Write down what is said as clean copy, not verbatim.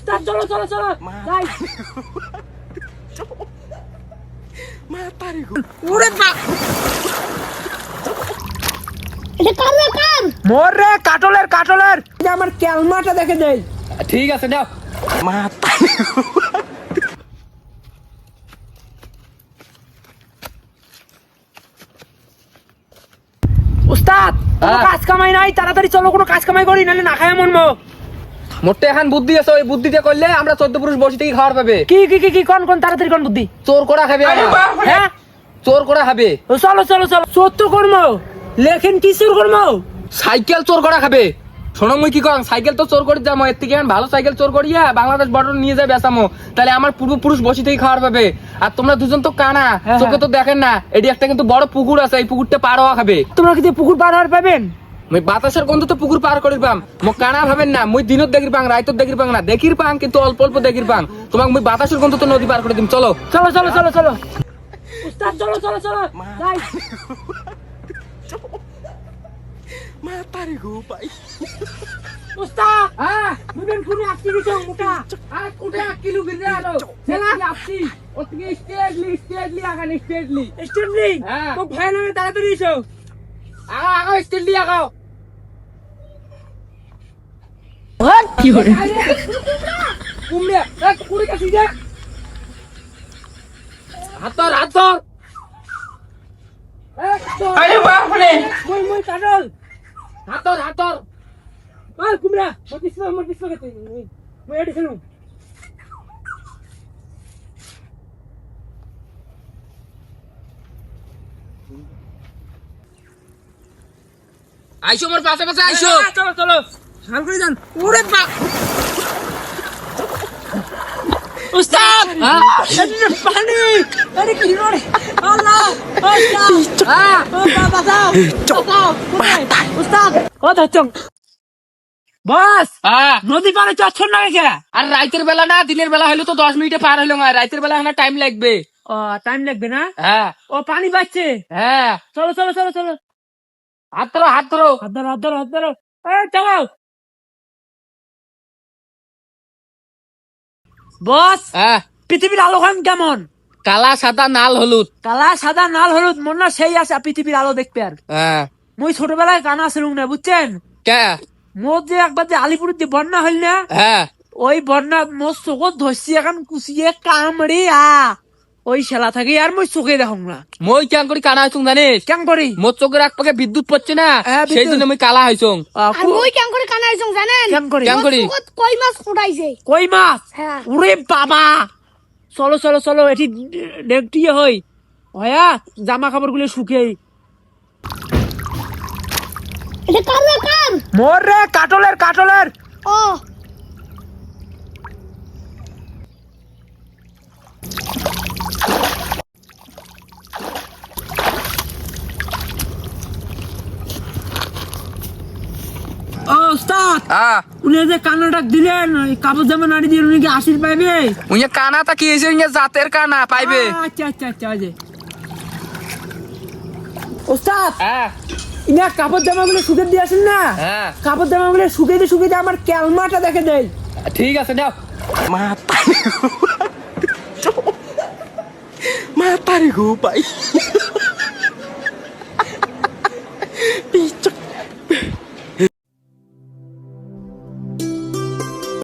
উস্তাদ চলো চলো চলো যাই মাতারি গো ওরে বাপ এটা কার রে কার? মোর রে কাটলের কাটলের আমার ক্যালমাটা দেখে দেই। ঠিক আছে নাও মাতারি উস্তাদ কোনো কাজ কামাই নাই, তাড়াতাড়ি চলো কোনো কাজ কামাই করি নাহলে না খায় মরবো। মোটে এখন বুদ্ধি আছে, ওই বুদ্ধিতে করলে আমরা 14 পুরুষ বসে থেকে খাওয়ার পাবে। কি কি কি কি কোন কোন তাড়াতাড়ি কোন বুদ্ধি? চোর করা খাবে আমরা। হ্যাঁ চোর করা খাবে, ও চলো চলো চলো চোর করবো, লেখিন কি চোর করবো? সাইকেল চোর করা খাবে। শোনো মুই কি কম, সাইকেল তো চোর করে যাবো, এর থেকে এখন ভালো সাইকেল চোর করিয়া বাংলাদেশ বর্ডার নিয়ে যাবে বেসামো, তাহলে আমার পূর্বপুরুষ বসে থেকে খাওয়ার পাবে। আর তোমরা দুজন তো কানা, হ্যাঁ, চোখে তো দেখেন না, এটি একটা কিন্তু বড় পুকুর আছে, এই পুকুরটা পার হওয়া খাবে। তোমরা কি পুকুর পার হওয়ার পাবেন? মুই বাতাসের গন্ধ তো পুকুর পার করির পাম, মো কানা ভাবেন না, মুই দিনত দেখির পাং রাইতত দেখির পাং না, দেখির পাং কিন্তু অল্প অল্প দেখির পাং। তোমাকে মুই বাতাসের গন্ধ তো নদী পার করে দিম, চলো চলো চলো চলো চলো উস্তাদ চলো চলো চলো যাই। মাতারি গো ভাই। উস্তাদ মুবেন কোনে আটকে দিছো মোটা আর কোটে কিলো গিরে আলো সেলা আসছি, ওর থেকে স্টেটলি আগান স্টেটলি স্টেমলি হ্যাঁ। তো ভয় লাগে, তাড়াতাড়ি এসো। আগা স্টেটলি আগাও। কি হরে কুমড়ে এক কুড়ি কাছি দে, হাতর হাতর আরে বাপ রে মই মই কাটল হাতর হাতর। আর কুমড়া মত পিছপা গেছে মই এডি শুনো। আইসো মোর পাশে পাশে আইসো। চলো চলো শাল করে যান। ওরে বাপ উস্তাদ এটা পানি, আরে কি রে আল্লাহ উস্তাদ ও বাঁচাও বাঁচাও উস্তাদ ও ধরছং বস নদী পারে চচ্ছন না কে? আর রাতের বেলা না, দিনের বেলা হইলো তো 10 মিনিটে পার হইলো না, রাতের বেলা না টাইম লাগবে। ও টাইম লাগবে না? হ্যাঁ ও পানি বাজছে। হ্যাঁ, চলো চলো চলো চলো হাত ধরো হাত ধরো। হাত ধরো হাত ধরো হাত ধরো এই চলো বস। হ্যাঁ, পৃথিবীর আলো খান কেমন? কালা সাদা নাল হলুদ। কালা সাদা নাল হলুদ মন না সেই আছে পৃথিবীর আলো দেখতে। আর হ্যাঁ মুই ছোটবেলায় কানা ছিলুম না বুঝছেন, কে? মোর যে একবার যে আলিপুরের যে বন্যা হইল না, হ্যাঁ ওই বন্যা মোর চোখত ধরছি এখন কুচিয়ে কামড়ে ওই শেলা থাকি আর মই চোখে দেখুন না। মই কেন করি কানা হইছুং জানিস? কেন করি? মোর চোখের এক পাকে বিদ্যুৎ পড়ছে না, হ্যাঁ, বিদ্যুৎ। সেই জন্য মই কালা হইছুং। আর মই কেন করে কানা হইছং জানেন? কেন করি? কেন করি? চোখত কই মাছ ফুটাইছে। কই মাছ? হ্যাঁ। ওরে বাবা চলো চলো চলো এটি ডেকটিয়ে হই হয়া জামা কাপড় গুলো শুকিয়ে। এটা কার রে কার? মোর রে কাটলের কাটলের ও ওস্তাদ হ্যাঁ, উনি যে কান্নাটা দিলেন ওই কাপড় জামা নাড়ি দিয়ে উনি কি আশীর পাইবে? উনি কানা তা কি হইছে? উনি জাতের কানা পাইবে। আচ্ছা আচ্ছা আচ্ছা যে ওস্তাদ হ্যাঁ ইনা কাপড় জামা গুলো শুকে দিয়ে আসেন না, হ্যাঁ, কাপড় জামা গুলো শুকিয়ে দিয়ে আমার ক্যালমাটা দেখে দেয়। ঠিক আছে নাও। মাতারি গো ভাই।